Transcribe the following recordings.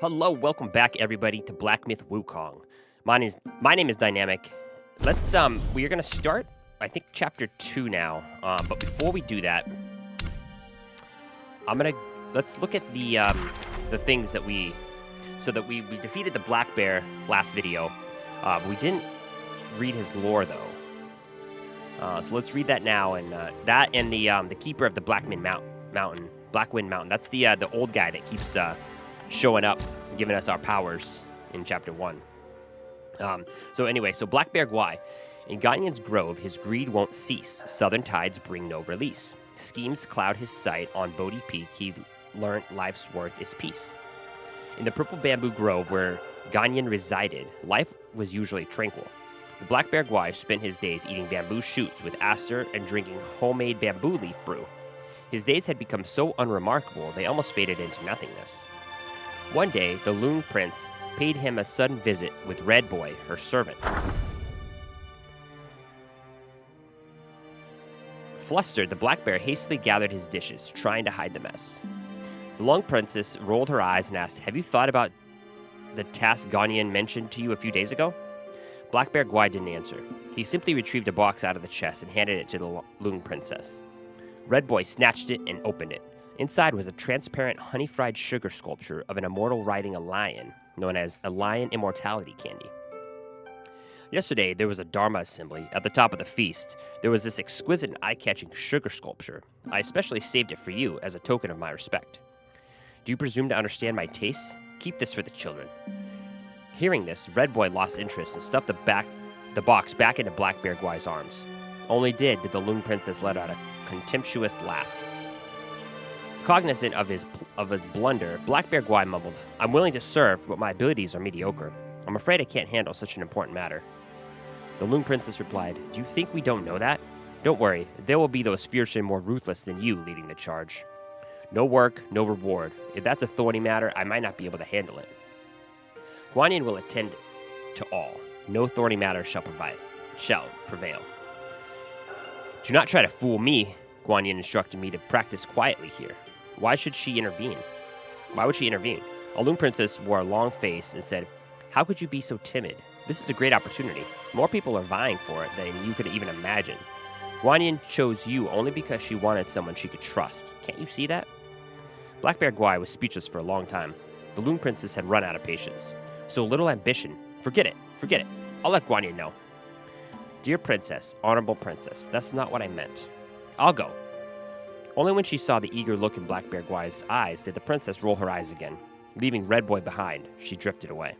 Hello, welcome back everybody to Black Myth Wukong. My name is Dynamic. We're gonna start, I think, chapter 2 now. But before we do that, let's look at the things that we defeated the black bear last video. We didn't read his lore though. So let's read that now, and that and the keeper of the Blackwind Mountain. That's the old guy that keeps showing up, giving us our powers in chapter 1. So Black Bear Guai. In Ganyan's grove, his greed won't cease. Southern tides bring no release. Schemes cloud his sight. On Bodhi Peak, he learnt life's worth is peace. In the purple bamboo grove where Ganyan resided, life was usually tranquil. The Black Bear Guai spent his days eating bamboo shoots with aster and drinking homemade bamboo leaf brew. His days had become so unremarkable they almost faded into nothingness. One day, the Loon Prince paid him a sudden visit with Red Boy, her servant. Flustered, the black bear hastily gathered his dishes, trying to hide the mess. The Long Princess rolled her eyes and asked, "Have you thought about the task Ganyan mentioned to you a few days ago?" Black Bear Guai didn't answer. He simply retrieved a box out of the chest and handed it to the Loon Princess. Red Boy snatched it and opened it. Inside was a transparent honey-fried sugar sculpture of an immortal riding a lion, known as a lion immortality candy. Yesterday, there was a Dharma assembly. At the top of the feast, there was this exquisite and eye-catching sugar sculpture. I especially saved it for you as a token of my respect. Do you presume to understand my tastes? Keep this for the children. Hearing this, Red Boy lost interest and stuffed the box back into Black Bear Guai's arms. Only did the Loon Princess let out a contemptuous laugh. Cognizant of his blunder, Black Bear Guai mumbled, "I'm willing to serve, but my abilities are mediocre. I'm afraid I can't handle such an important matter." The Loon Princess replied, "Do you think we don't know that? Don't worry, there will be those fiercer and more ruthless than you leading the charge. No work, no reward. If that's a thorny matter, I might not be able to handle it. Guanyin will attend to all. No thorny matter shall prevail. Do not try to fool me," Guanyin instructed me to practice quietly here. Why would she intervene? A Loon Princess wore a long face and said, "How could you be so timid? This is a great opportunity. More people are vying for it than you could even imagine. Guanyin chose you only because she wanted someone she could trust. Can't you see that?" Black Bear Guai was speechless for a long time. The Loon Princess had run out of patience. "So little ambition. Forget it. I'll let Guanyin know." "Dear Princess, Honorable Princess, that's not what I meant. I'll go." Only when she saw the eager look in Black Bear Guai's eyes did the princess roll her eyes again. Leaving Red Boy behind, she drifted away.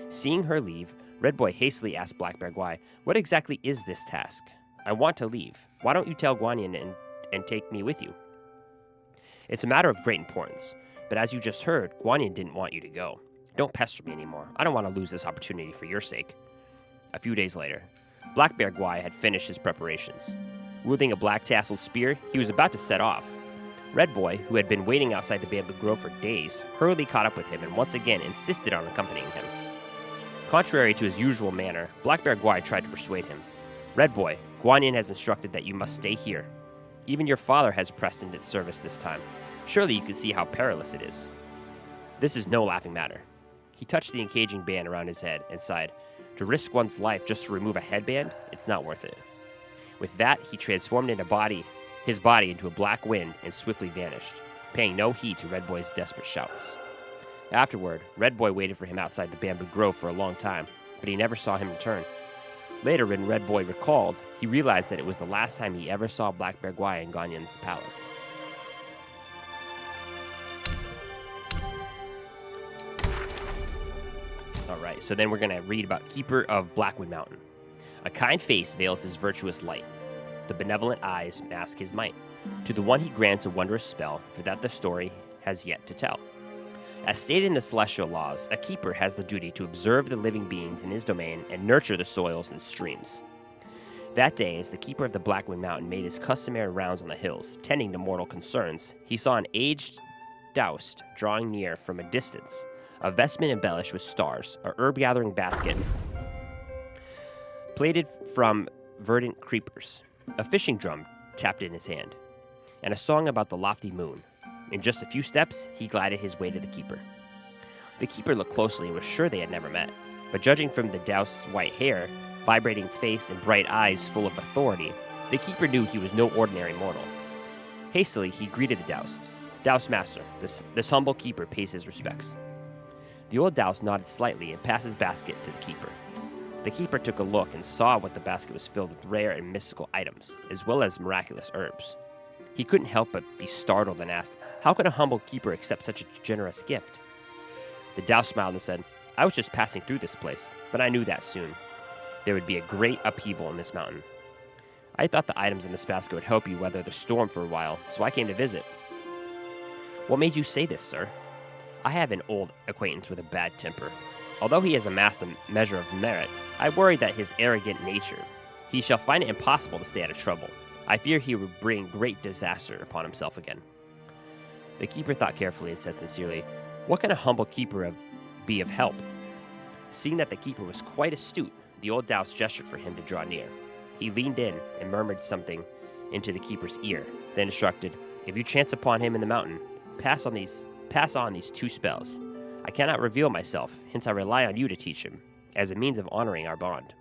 Seeing her leave, Red Boy hastily asked Black Bear Guai, "What exactly is this task? I want to leave. Why don't you tell Guanyin and take me with you?" "It's a matter of great importance, but as you just heard, Guanyin didn't want you to go. Don't pester me anymore. I don't want to lose this opportunity for your sake." A few days later, Black Bear Guai had finished his preparations. Wielding a black tasseled spear, he was about to set off. Red Boy, who had been waiting outside the bamboo grove for days, hurriedly caught up with him and once again insisted on accompanying him. Contrary to his usual manner, Black Bear Guai tried to persuade him. "Red Boy, Guanyin has instructed that you must stay here. Even your father has pressed into service this time. Surely you can see how perilous it is. This is no laughing matter." He touched the encaging band around his head and sighed, "To risk one's life just to remove a headband, it's not worth it." With that, he transformed his body into a black wind and swiftly vanished, paying no heed to Red Boy's desperate shouts. Afterward, Red Boy waited for him outside the bamboo grove for a long time, but he never saw him return. Later, when Red Boy recalled, he realized that it was the last time he ever saw Black Bear Guai in Ganyan's palace. Alright, so then we're going to read about Keeper of Blackwind Mountain. A kind face veils his virtuous light. The benevolent eyes mask his might. To the one he grants a wondrous spell, for that the story has yet to tell. As stated in the celestial laws, a keeper has the duty to observe the living beings in his domain and nurture the soils and streams. That day, as the keeper of the Blackwind Mountain made his customary rounds on the hills, tending to mortal concerns, he saw an aged doust drawing near from a distance, a vestment embellished with stars, a herb-gathering basket plated from verdant creepers, a fishing drum tapped in his hand, and a song about the lofty moon. In just a few steps, he glided his way to the keeper. The keeper looked closely and was sure they had never met, but judging from the Doust's white hair, vibrating face, and bright eyes full of authority, the keeper knew he was no ordinary mortal. Hastily, he greeted the Doust. "Doust master, this humble keeper pays his respects." The old Doust nodded slightly and passed his basket to the keeper. The keeper took a look and saw what the basket was filled with rare and mystical items, as well as miraculous herbs. He couldn't help but be startled and asked, "How could a humble keeper accept such a generous gift?" The Doust smiled and said, "I was just passing through this place, but I knew that soon there would be a great upheaval in this mountain. I thought the items in this basket would help you weather the storm for a while, so I came to visit." "What made you say this, sir?" "I have an old acquaintance with a bad temper. Although he has amassed a measure of merit, I worry that his arrogant nature, he shall find it impossible to stay out of trouble. I fear he will bring great disaster upon himself again." The keeper thought carefully and said sincerely, "What can a humble keeper be of help?" Seeing that the keeper was quite astute, the old Doust gestured for him to draw near. He leaned in and murmured something into the keeper's ear, then instructed, "If you chance upon him in the mountain, pass on these 2 spells. I cannot reveal myself, hence I rely on you to teach him, as a means of honoring our bond."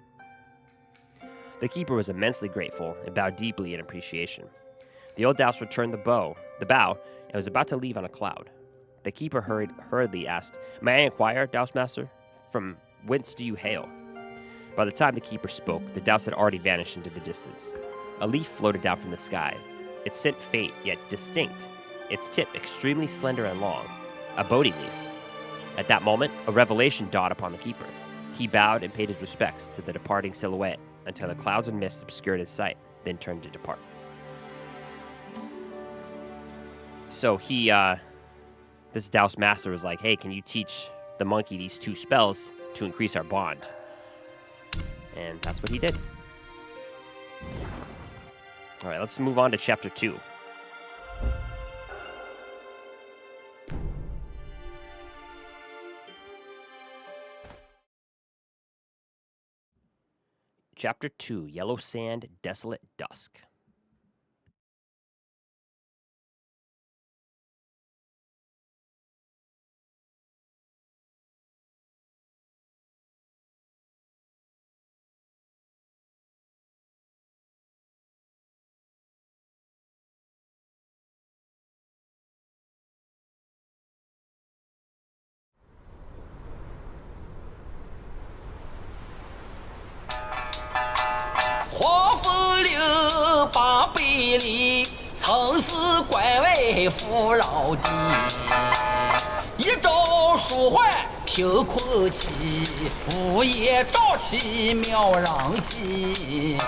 The keeper was immensely grateful and bowed deeply in appreciation. The old Doust returned the bow, and was about to leave on a cloud. The keeper hurriedly asked, "May I inquire, Doust master, from whence do you hail?" By the time the keeper spoke, the Doust had already vanished into the distance. A leaf floated down from the sky. Its scent faint yet distinct, its tip extremely slender and long, a Bodhi leaf. At that moment, a revelation dawned upon the keeper. He bowed and paid his respects to the departing silhouette until the clouds and mists obscured his sight, then turned to depart. So this Doust master was like, "Hey, can you teach the monkey these 2 spells to increase our bond?" And that's what he did. All right, let's move on to chapter 2. Chapter 2, Yellow Sand, Desolate Dusk.800里，曾是关外富饶地。一朝蜀汉贫困起，无业瘴气渺攘际。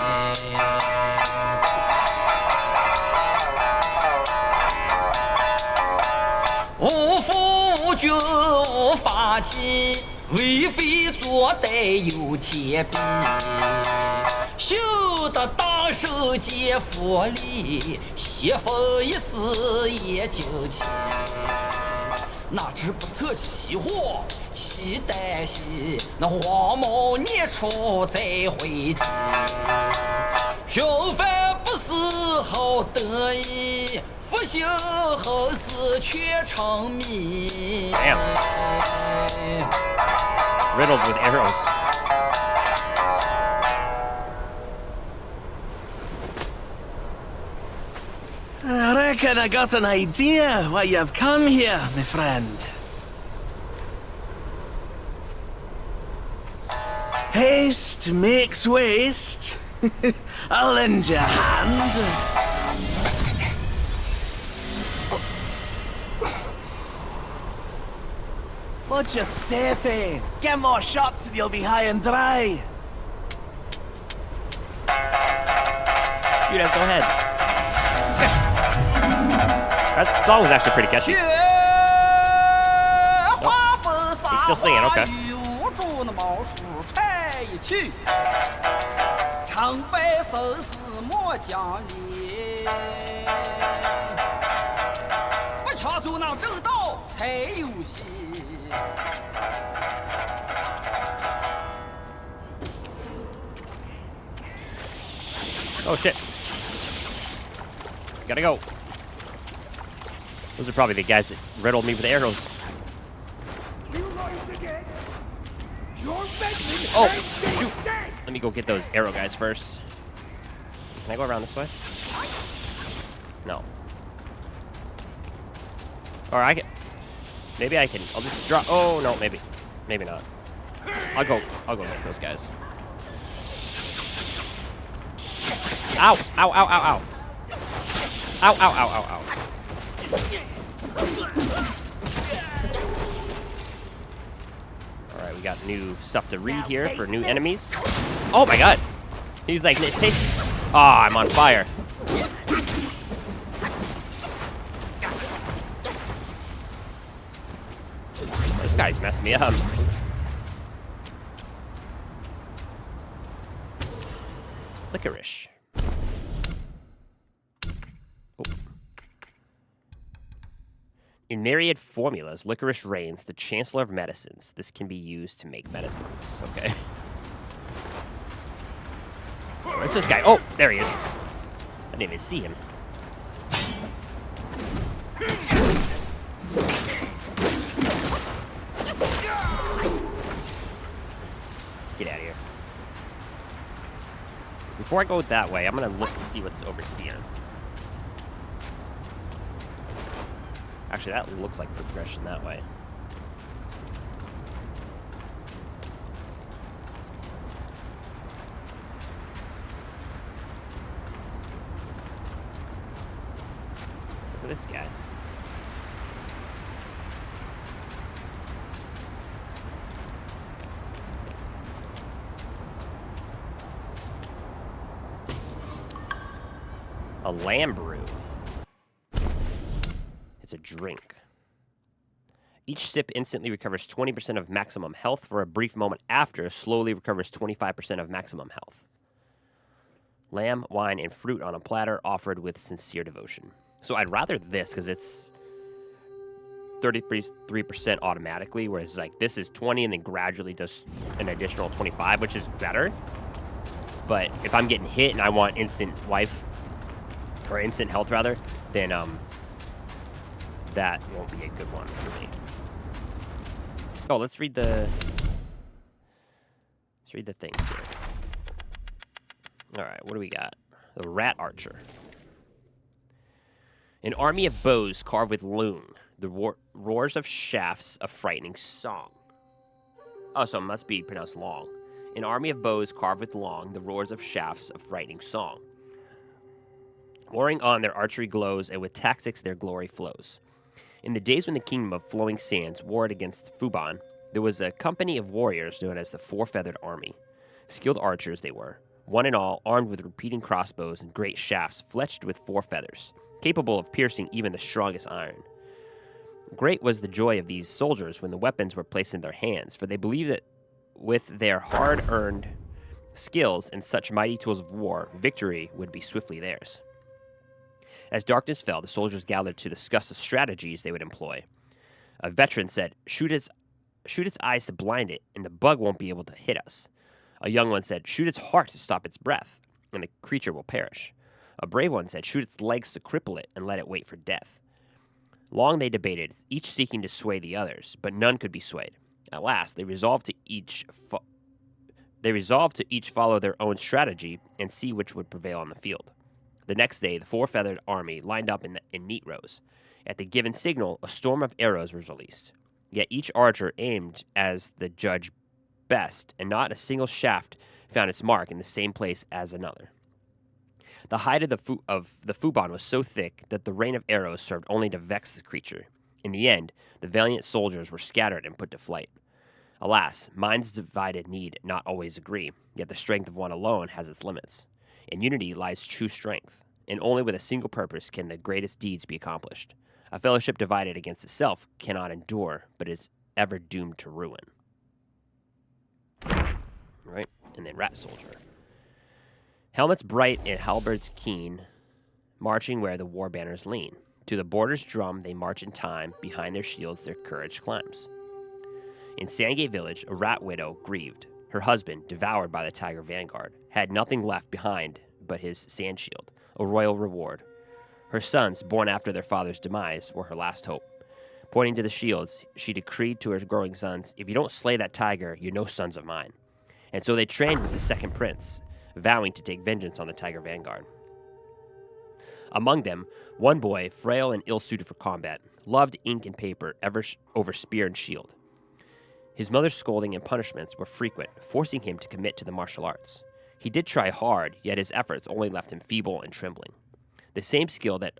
无父无君无法纪，为非作歹有天庇。修得大圣皆福利，西风一时也惊奇。哪知不测其祸其旦夕，那黄毛孽畜再回击。平凡不是好得意，复兴后世却成谜。Riddled with arrows. I reckon I got an idea why you've come here, my friend. Haste makes waste. I'll lend you a hand. Watch your step, eh? Get more shots and you'll be high and dry. Shoot us, go ahead. That song was actually pretty catchy. Nope. He's still singing, okay. Oh shit. Gotta go. Those are probably the guys that riddled me with arrows. Oh, shoot. Let me go get those arrow guys first. Can I go around this way? No. Or I can. Maybe I can. I'll just drop. Oh no, maybe. Maybe not. I'll go get those guys. Ow! Ow! Ow! Ow! Ow! Ow! Ow! Ow! Ow! Ow! All right, we got new stuff to read here for new enemies. Oh my God! He's like, it tastes. Oh, I'm on fire. This guy's messed me up. Licorice. Oh. In myriad formulas, licorice reigns the chancellor of medicines. This can be used to make medicines. Okay. Where's this guy? Oh, there he is. I didn't even see him. Get out of here. Before I go that way, I'm gonna look to see what's over here. Actually, that looks like progression that way. Look at this guy. A lamb brew. It's a drink. Each sip instantly recovers 20% of maximum health for a brief moment after, slowly recovers 25% of maximum health. Lamb, wine, and fruit on a platter offered with sincere devotion. So I'd rather this because it's 33% automatically, whereas like this is 20 and then gradually does an additional 25, which is better. But if I'm getting hit and I want instant life, or instant health rather, then that won't be a good one for me. Oh, let's read the things here. All right, what do we got? The rat archer. An army of bows carved with loom. The roars of shafts a frightening song. Oh, so it must be pronounced long. An army of bows carved with long. The roars of shafts a frightening song. Warring on, their archery glows, and with tactics their glory flows. In the days when the kingdom of flowing sands warred against Fuban, there was a company of warriors known as the Four-Feathered Army. Skilled archers they were, one and all armed with repeating crossbows and great shafts fletched with 4 feathers, capable of piercing even the strongest iron. Great was the joy of these soldiers when the weapons were placed in their hands, for they believed that with their hard-earned skills and such mighty tools of war, victory would be swiftly theirs. As darkness fell, the soldiers gathered to discuss the strategies they would employ. A veteran said, shoot its eyes to blind it, and the bug won't be able to hit us. A young one said, shoot its heart to stop its breath, and the creature will perish. A brave one said, shoot its legs to cripple it, and let it wait for death. Long they debated, each seeking to sway the others, but none could be swayed. At last, they resolved to each follow their own strategy and see which would prevail on the field. The next day, the Four-Feathered Army lined up in neat rows. At the given signal, a storm of arrows was released. Yet each archer aimed as the judge best, and not a single shaft found its mark in the same place as another. The hide of the Fuban was so thick that the rain of arrows served only to vex the creature. In the end, the valiant soldiers were scattered and put to flight. Alas, minds divided need not always agree, yet the strength of one alone has its limits. In unity lies true strength, and only with a single purpose can the greatest deeds be accomplished. A fellowship divided against itself cannot endure, but is ever doomed to ruin. Right? And then Rat Soldier. Helmets bright and halberds keen, marching where the war banners lean. To the border's drum they march in time, behind their shields their courage climbs. In Sandgate village, a rat widow grieved. Her husband, devoured by the tiger vanguard, had nothing left behind but his sand shield, a royal reward. Her sons, born after their father's demise, were her last hope. Pointing to the shields, she decreed to her growing sons, "If you don't slay that tiger, you're no sons of mine." And so they trained with the second prince, vowing to take vengeance on the tiger vanguard. Among them, one boy, frail and ill-suited for combat, loved ink and paper over spear and shield. His mother's scolding and punishments were frequent, forcing him to commit to the martial arts. He did try hard, yet his efforts only left him feeble and trembling. The same skill that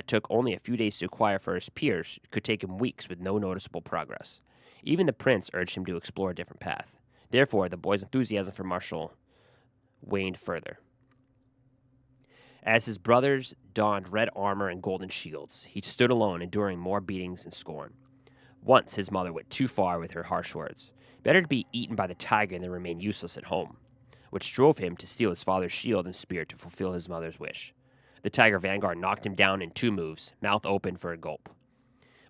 took only a few days to acquire for his peers could take him weeks with no noticeable progress. Even the prince urged him to explore a different path. Therefore, the boy's enthusiasm for martial waned further. As his brothers donned red armor and golden shields, he stood alone, enduring more beatings and scorn. Once his mother went too far with her harsh words. Better to be eaten by the tiger than remain useless at home, which drove him to steal his father's shield and spear to fulfill his mother's wish. The tiger vanguard knocked him down in 2 moves, mouth open for a gulp.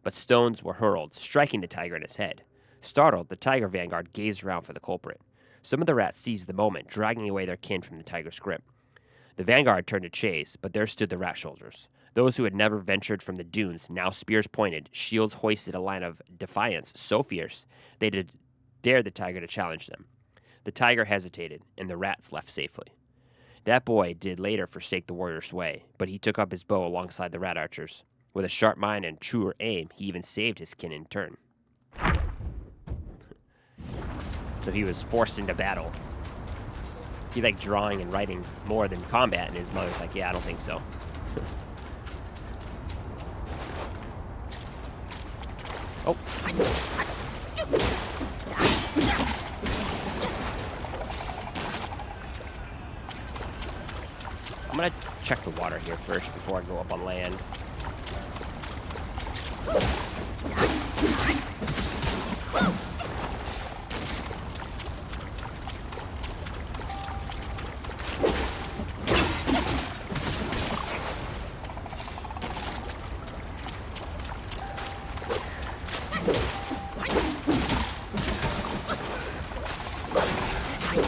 But stones were hurled, striking the tiger in his head. Startled, the tiger vanguard gazed around for the culprit. Some of the rats seized the moment, dragging away their kin from the tiger's grip. The vanguard turned to chase, but there stood the rat soldiers. Those who had never ventured from the dunes, now spears pointed, shields hoisted, a line of defiance so fierce they dared the tiger to challenge them. The tiger hesitated, and the rats left safely. That boy did later forsake the warrior's way, but he took up his bow alongside the rat archers. With a sharp mind and truer aim, he even saved his kin in turn. So he was forced into battle. He liked drawing and writing more than combat, and his mother's like, "Yeah, I don't think so." Oh. I'm gonna check the water here first before I go up on land.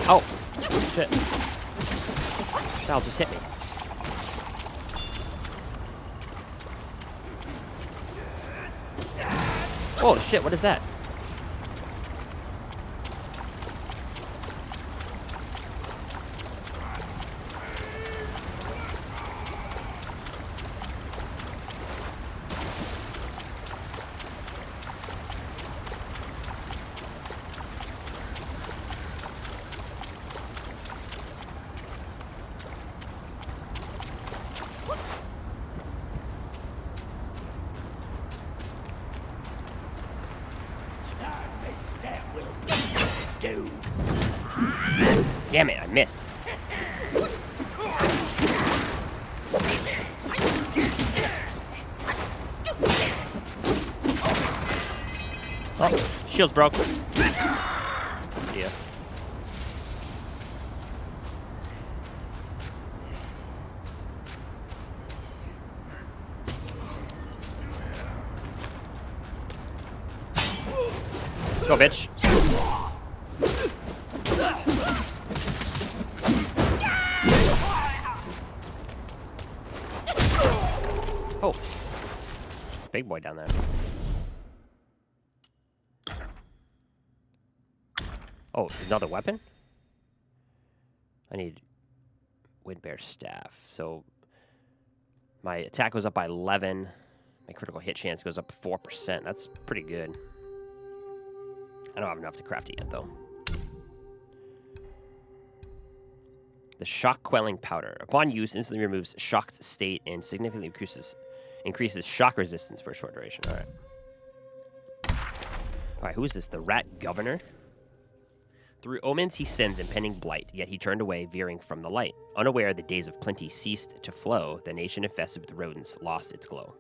Oh, shit. That'll just hit me. Oh shit, what is that? Damn it, I missed. Oh, shield's broke. Yeah. Let's go, bitch. Oh. Big boy down there. Oh, another weapon? I need Windbear Staff. So my attack goes up by 11. My critical hit chance goes up 4%. That's pretty good. I don't have enough to craft it yet, though. The Shock Quelling Powder. Upon use, instantly removes shocked state and significantly increases shock resistance for a short duration. All right. All right, who is this? The Rat Governor? Through omens, he sends impending blight, yet he turned away, veering from the light. Unaware the days of plenty ceased to flow, the nation infested with rodents lost its glow.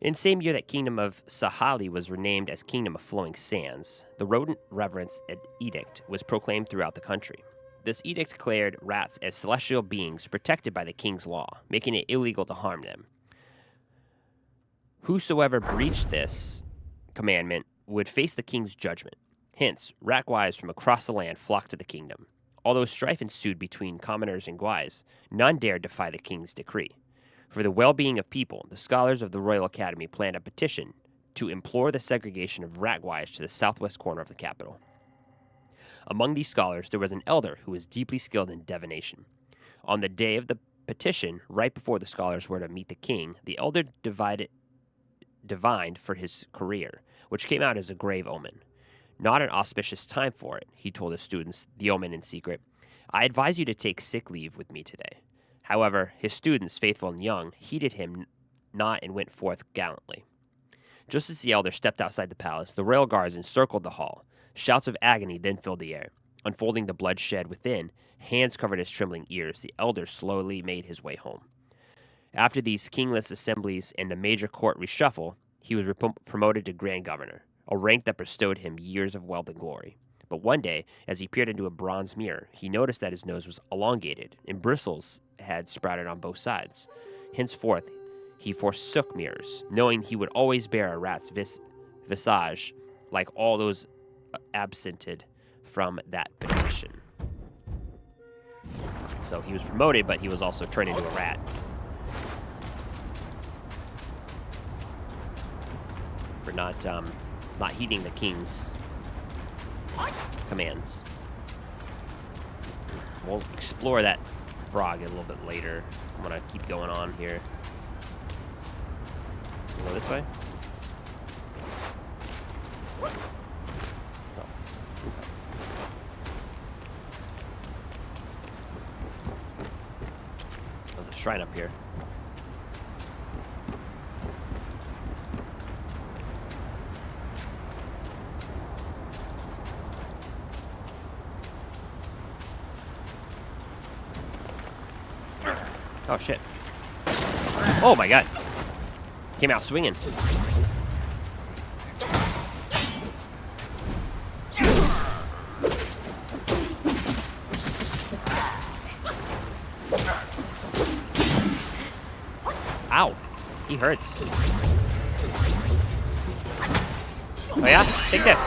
In the same year that Kingdom of Sahali was renamed as Kingdom of Flowing Sands, the rodent reverence edict was proclaimed throughout the country. This edict declared rats as celestial beings protected by the king's law, making it illegal to harm them. Whosoever breached this commandment would face the king's judgment. Hence, rat guais from across the land flocked to the kingdom. Although strife ensued between commoners and guais, none dared defy the king's decree. For the well-being of people, the scholars of the Royal Academy planned a petition to implore the segregation of Ragwise to the southwest corner of the capital. Among these scholars, there was an elder who was deeply skilled in divination. On the day of the petition, right before the scholars were to meet the king, the elder divined for his career, which came out as a grave omen. Not an auspicious time for it, he told his students, the omen in secret. I advise you to take sick leave with me today. However, his students, faithful and young, heeded him not and went forth gallantly. Just as the elder stepped outside the palace, the royal guards encircled the hall. Shouts of agony then filled the air. Unfolding the bloodshed within, hands covered his trembling ears, the elder slowly made his way home. After these kingless assemblies and the major court reshuffle, he was promoted to Grand Governor, a rank that bestowed him years of wealth and glory. But one day, as he peered into a bronze mirror, he noticed that his nose was elongated, and bristles had sprouted on both sides. Henceforth, he forsook mirrors, knowing he would always bear a rat's visage, like all those absented from that petition. So he was promoted, but he was also turned into a rat. For not heeding the king's commands. We'll explore that frog a little bit later. I'm gonna keep going on here. Go this way? Oh. There's a shrine up here. Oh, shit. Oh, my God. Came out swinging. Ow. He hurts. Oh, yeah? Take this.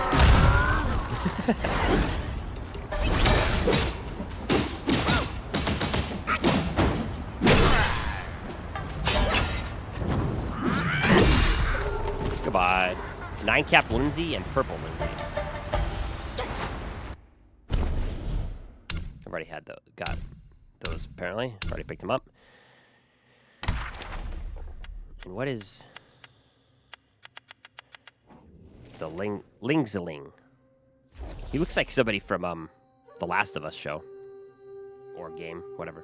Goodbye. 9-cap Lindsay and purple Lindsay. I've already had got those apparently. I've already picked them up. And what is the Lingzaling? He looks like somebody from the Last of Us show or game, whatever.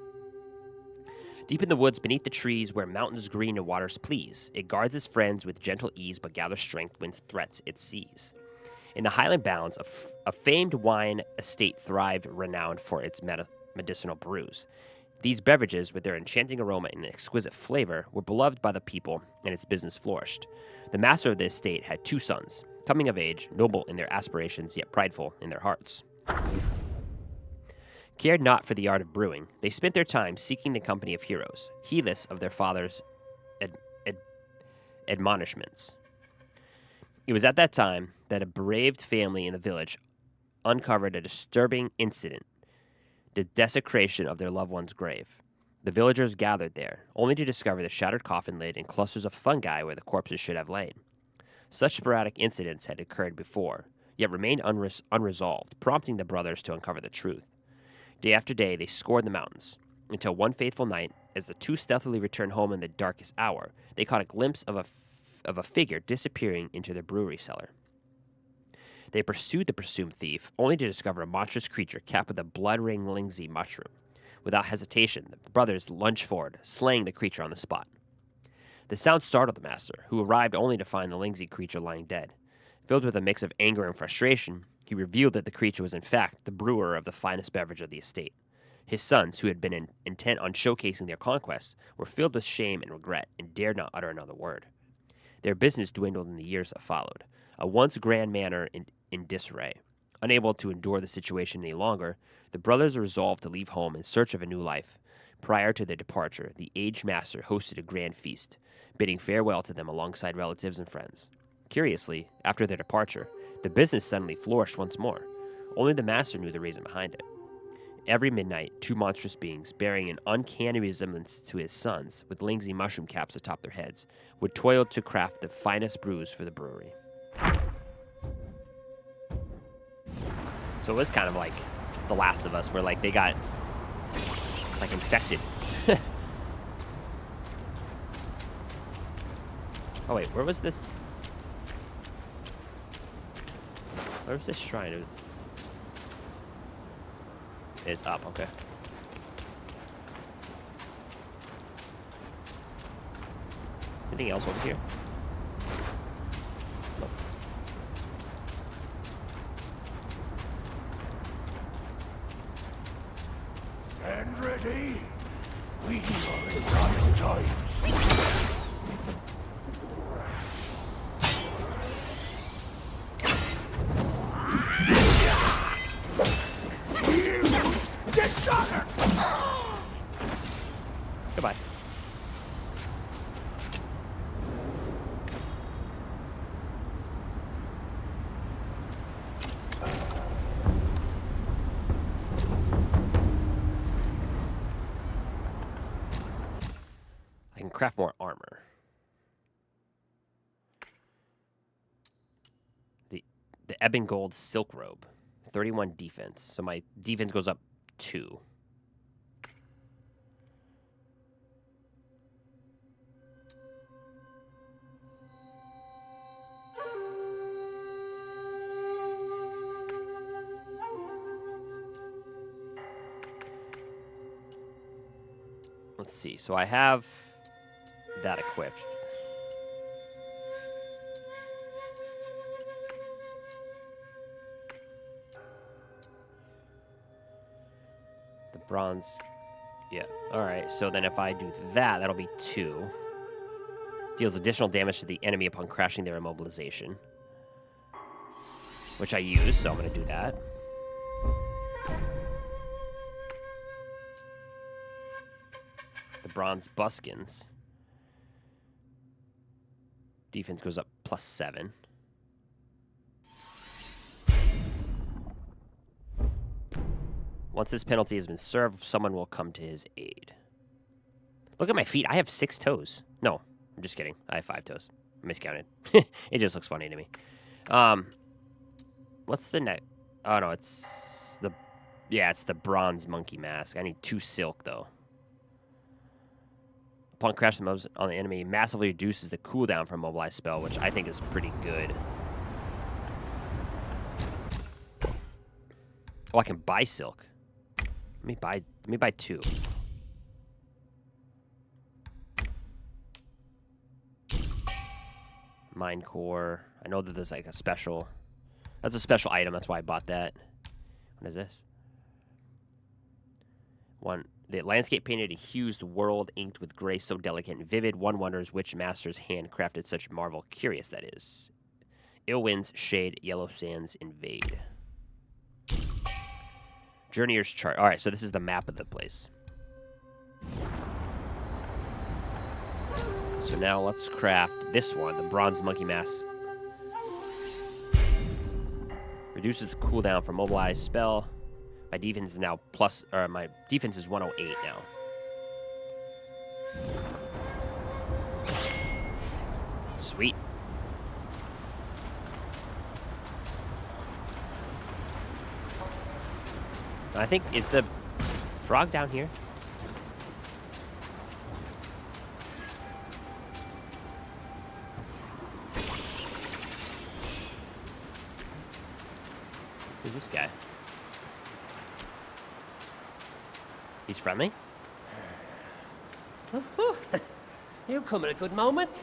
Deep in the woods, beneath the trees, where mountains green and waters please, it guards its friends with gentle ease, but gathers strength when threats it sees. In the highland bounds, a famed wine estate thrived, renowned for its medicinal brews. These beverages, with their enchanting aroma and exquisite flavor, were beloved by the people, and its business flourished. The master of the estate had 2 sons, coming of age, noble in their aspirations, yet prideful in their hearts. Cared not for the art of brewing, they spent their time seeking the company of heroes, heedless of their father's admonishments. It was at that time that a bereaved family in the village uncovered a disturbing incident, the desecration of their loved one's grave. The villagers gathered there, only to discover the shattered coffin lid and clusters of fungi where the corpses should have lain. Such sporadic incidents had occurred before, yet remained unresolved, prompting the brothers to uncover the truth. Day after day, they scoured the mountains, until one fateful night, as the 2 stealthily returned home in the darkest hour, they caught a glimpse of a figure disappearing into the brewery cellar. They pursued the presumed thief, only to discover a monstrous creature capped with a blood-ring Lingzi mushroom. Without hesitation, the brothers lunged forward, slaying the creature on the spot. The sound startled the master, who arrived only to find the Lingzi creature lying dead. Filled with a mix of anger and frustration, he revealed that the creature was in fact the brewer of the finest beverage of the estate. His sons, who had been intent on showcasing their conquest, were filled with shame and regret and dared not utter another word. Their business dwindled in the years that followed, a once grand manor in disarray. Unable to endure the situation any longer, the brothers resolved to leave home in search of a new life. Prior to their departure, the aged master hosted a grand feast, bidding farewell to them alongside relatives and friends. Curiously, after their departure, the business suddenly flourished once more. Only the master knew the reason behind it. every midnight, two monstrous beings, bearing an uncanny resemblance to his sons, with lingsy mushroom caps atop their heads, would toil to craft the finest brews for the brewery. So it was kind of like The Last of Us, where like they got like infected. Oh wait, where was this? Where was this shrine? It was... It's up, okay. Anything else over here? Nope. Stand ready. We are in trying times. Goodbye. I can craft more armor. The Ebon Gold Silk Robe. 31 defense. So my defense goes up 2. Let's see. So I have that equipped. The bronze. Yeah. All right. So then if I do that, that'll be 2. Deals additional damage to the enemy upon crashing their immobilization, which I use, so I'm going to do that. The bronze buskins. Defense goes up +7. Once this penalty has been served, someone will come to his aid. Look at my feet. I have 6 toes. No, I'm just kidding. I have 5 toes. Miscounted. It just looks funny to me. What's the next? Oh, no, it's the... Yeah, it's the bronze monkey mask. I need 2 silk, though. Upon crashing on the enemy, massively reduces the cooldown for a mobilized spell, which I think is pretty good. Oh, I can buy silk. Let me buy 2. Mine core. I know that there's like a special. That's a special item. That's why I bought that. What is this? The landscape painted a hued world inked with gray so delicate and vivid, one wonders which master's hand crafted such marvel. Curious, that is. Ill winds shade, yellow sands invade. Journeyer's chart. All right, so this is the map of the place. So now let's craft this one, the bronze monkey mask. Reduces the cooldown for mobilized spell. My defense is now my defense is 108 now. Sweet. I think, is the frog down here? Who's this guy? He's friendly? You come at a good moment.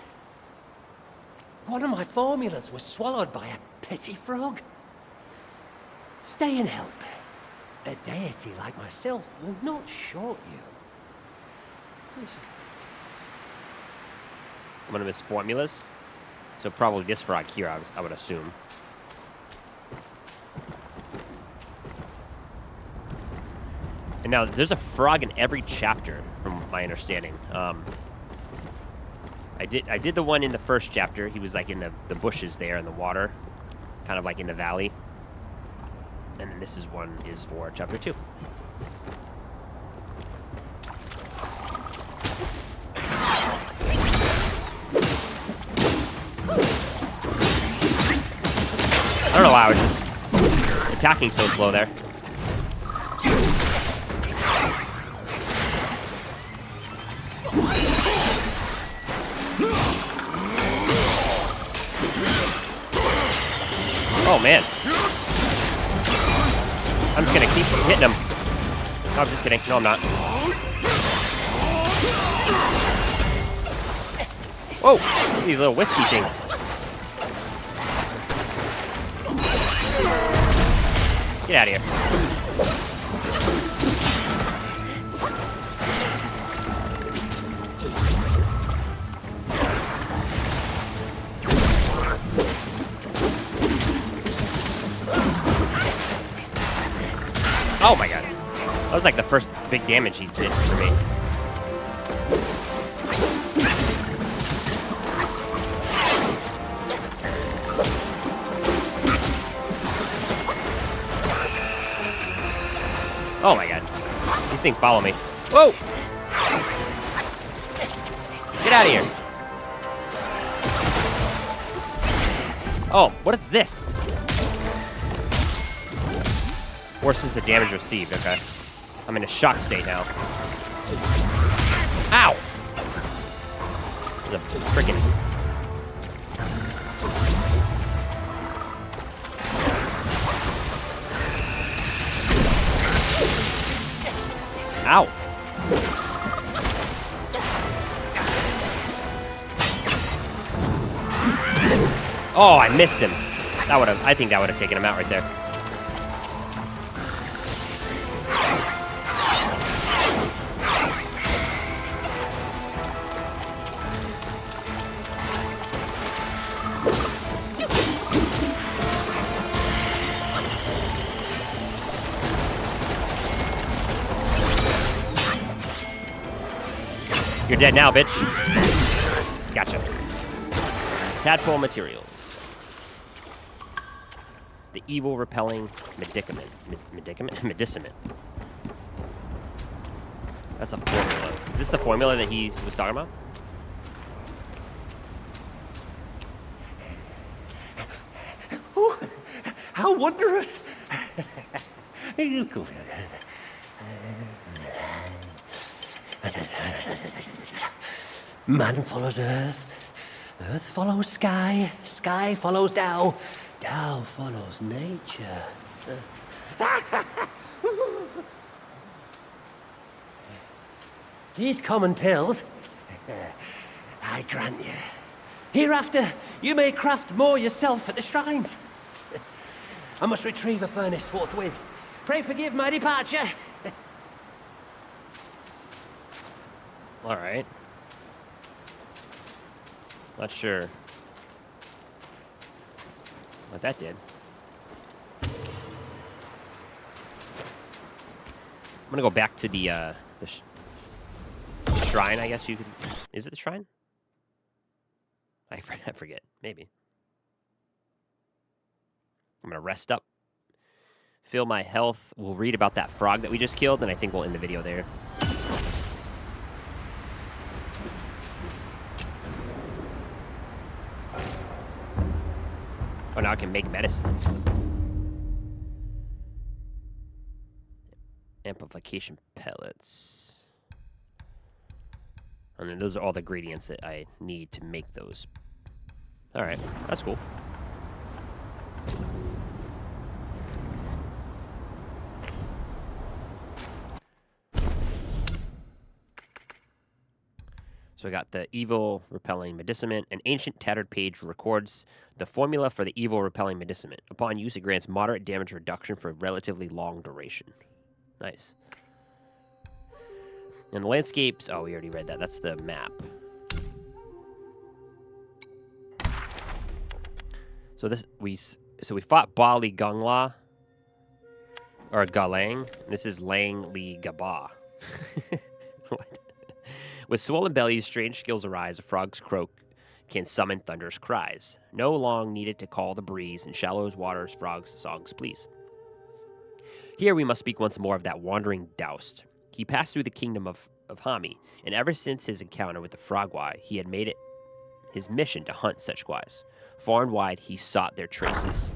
One of my formulas was swallowed by a petty frog. Stay and help. A deity like myself will not short you. One of his formulas? So probably this frog here, I would assume. And now, there's a frog in every chapter, from my understanding. I did the one in the first chapter. He was like in the bushes there in the water, kind of like in the valley. And then this is for chapter 2. I don't know why I was just attacking so slow there. Oh, man. I'm just gonna keep hitting him. No, I'm just kidding. No, I'm not. Whoa! These little wispy things. Get out of here. Oh my god. That was like the first big damage he did for me. Oh my god. These things follow me. Whoa! Get out of here. Oh, what is this? Forces the damage received, okay. I'm in a shock state now. Ow! There's a freaking... Ow! Oh, I missed him. That would have, I think that would have taken him out right there. You're dead now, bitch. Gotcha. Tadpole materials. The evil repelling medicament. Medicament. That's a formula. Is this the formula that he was talking about? Oh, how wondrous! Man follows earth, earth follows sky, sky follows Tao, Tao follows nature. These common pills, I grant you. Hereafter, you may craft more yourself at the shrines. I must retrieve a furnace forthwith. Pray forgive my departure. All right. Not sure what that did. I'm gonna go back to the shrine, I guess you could... Is it the shrine? I forget. Maybe. I'm gonna rest up. Fill my health. We'll read about that frog that we just killed, and I think we'll end the video there. Oh, now I can make medicines. Amplification pellets. And then those are all the ingredients that I need to make those. All right, that's cool. So I got the evil repelling medicament. An ancient tattered page records the formula for the evil repelling medicament. Upon use, it grants moderate damage reduction for a relatively long duration. Nice. And the landscapes, oh, we already read that. That's the map. So we fought Bali Gungla or Galang. This is Lang Li Gaba. What? With swollen bellies, strange skills arise. A frog's croak can summon thunderous cries. No long needed to call the breeze in shallow waters, frogs' songs please. Here we must speak once more of that wandering doust. He passed through the kingdom of Hami, and ever since his encounter with the frogwai, he had made it his mission to hunt such guais. Far and wide he sought their traces.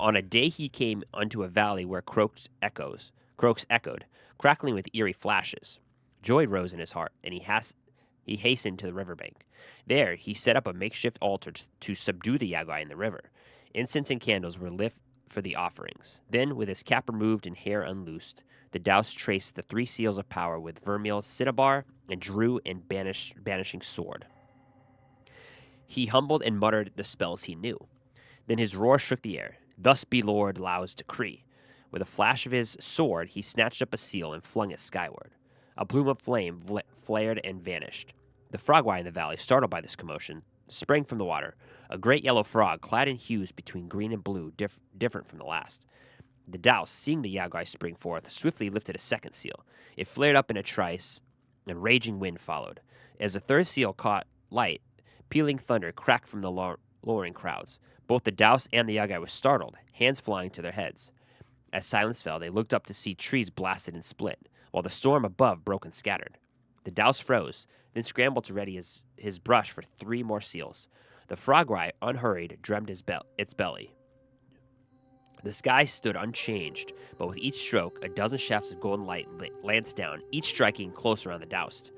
On a day he came unto a valley where croaks echoed, crackling with eerie flashes. Joy rose in his heart, and he hastened to the riverbank. There he set up a makeshift altar to subdue the Yagai in the river. Incense and candles were lit for the offerings. Then, with his cap removed and hair unloosed, the Douse traced the 3 seals of power with vermeil, cinnabar, and drew and banishing sword. He humbled and muttered the spells he knew. Then his roar shook the air. Thus be Lord Lau's decree. With a flash of his sword, he snatched up a seal and flung it skyward. A plume of flame flared and vanished. The frogwai in the valley, startled by this commotion, sprang from the water, a great yellow frog clad in hues between green and blue, different from the last. The Douse, seeing the Yagai spring forth, swiftly lifted a second seal. It flared up in a trice, and raging wind followed. As the third seal caught light, pealing thunder cracked from the lowering crowds. Both the Douse and the Yagai were startled, hands flying to their heads. As silence fell, they looked up to see trees blasted and split, while the storm above broke and scattered. The Douse froze, then scrambled to ready his brush for 3 more seals. The frogwai, unhurried, drummed its belly. The sky stood unchanged, but with each stroke, a dozen shafts of golden light lanced down, each striking closer on the Douse.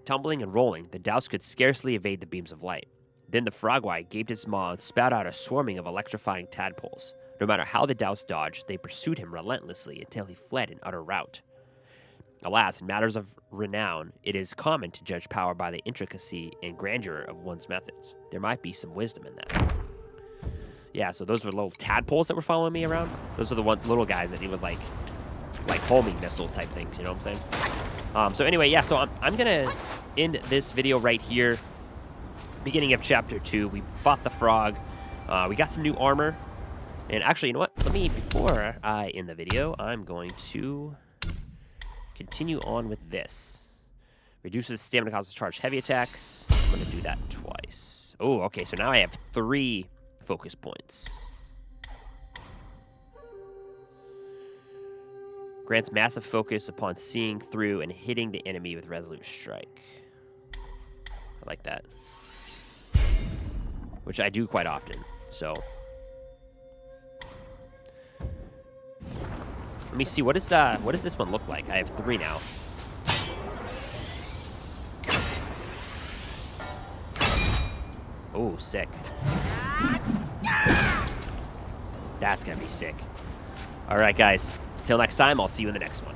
Tumbling and rolling, the Douse could scarcely evade the beams of light. Then the frogwai gaped its maw and spat out a swarming of electrifying tadpoles. No matter how the Douse dodged, they pursued him relentlessly until he fled in utter rout. Alas, in matters of renown, it is common to judge power by the intricacy and grandeur of one's methods. There might be some wisdom in that. Yeah, so those were little tadpoles that were following me around. Those are the little guys that he was like homing missile type things, you know what I'm saying? So anyway, yeah, so I'm going to end this video right here. Beginning of chapter 2, we fought the frog. We got some new armor. And actually, you know what? Before I end the video, I'm going to continue on with this. Reduces stamina cost to charge heavy attacks. I'm going to do that twice. Oh, okay, so now I have 3 focus points. Grants massive focus upon seeing through and hitting the enemy with resolute strike. I like that. Which I do quite often, so. Let me see, what does this one look like? I have 3 now. Oh, sick. That's gonna be sick. All right, guys. Until next time, I'll see you in the next one.